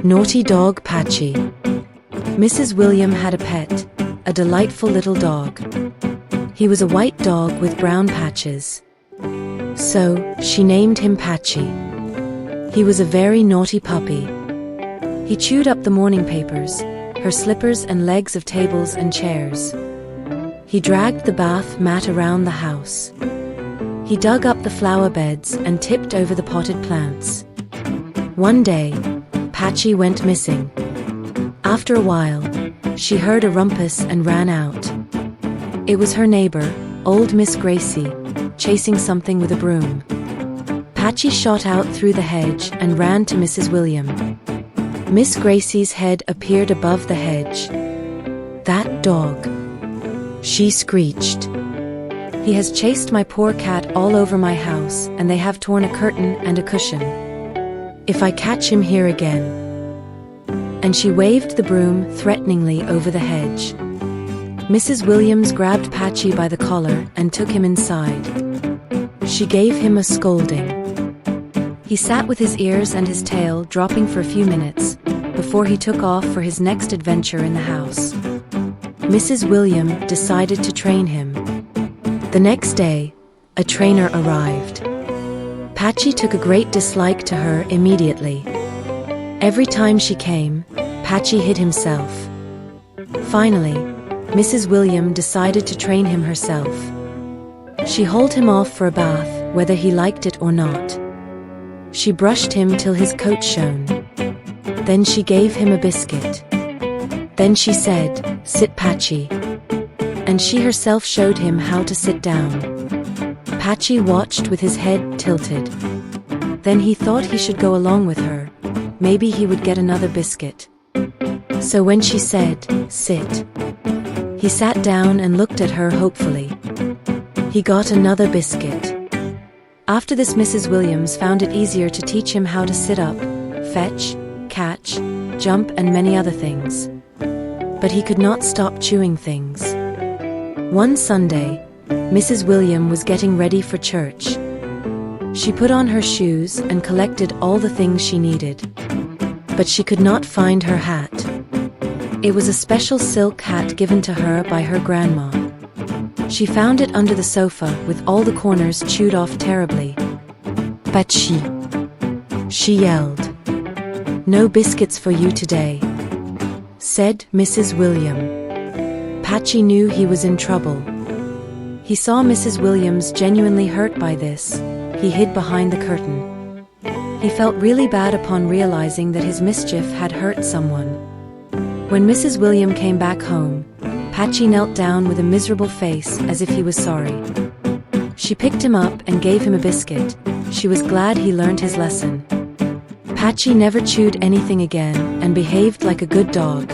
Naughty dog Patchy. Mrs. William had a pet, a delightful little dog. He was a white dog with brown patches. So, she named him Patchy. He was a very naughty puppy. He chewed up the morning papers, her slippers and legs of tables and chairs. He dragged the bath mat around the house. He dug up the flower beds and tipped over the potted plants. One day, Patchy went missing. After a while, she heard a rumpus and ran out. It was her neighbor, old Miss Gracie, chasing something with a broom. Patchy shot out through the hedge and ran to Mrs. William. Miss Gracie's head appeared above the hedge. "That dog," she screeched. "He has chased my poor cat all over my house, and they have torn a curtain and a cushion. If I catch him here again." And she waved the broom threateningly over the hedge. Mrs. Williams grabbed Patchy by the collar and took him inside. She gave him a scolding. He sat with his ears and his tail dropping for a few minutes, before he took off for his next adventure in the house. Mrs. William decided to train him. The next day, a trainer arrived. Patchy took a great dislike to her immediately. Every time she came, Patchy hid himself. Finally, Mrs. William decided to train him herself. She hauled him off for a bath, whether he liked it or not. She brushed him till his coat shone. Then she gave him a biscuit. Then she said, "Sit, Patchy." And she herself showed him how to sit down. Patchy watched with his head tilted. Then he thought he should go along with her. Maybe he would get another biscuit. So when she said, "Sit," he sat down and looked at her hopefully. He got another biscuit. After this, Mrs. Williams found it easier to teach him how to sit up, fetch, catch, jump and many other things. But he could not stop chewing things. One Sunday, Mrs. William was getting ready for church. She put on her shoes and collected all the things she needed. But she could not find her hat. It was a special silk hat given to her by her grandma. She found it under the sofa with all the corners chewed off terribly. "Patchy," she yelled. "No biscuits for you today," said Mrs. William. Patchy knew he was in trouble. He saw Mrs. Williams genuinely hurt by this. He hid behind the curtain. He felt really bad upon realizing that his mischief had hurt someone. When Mrs. William came back home, Patchy knelt down with a miserable face as if he was sorry. She picked him up and gave him a biscuit. She was glad he learned his lesson. Patchy never chewed anything again and behaved like a good dog.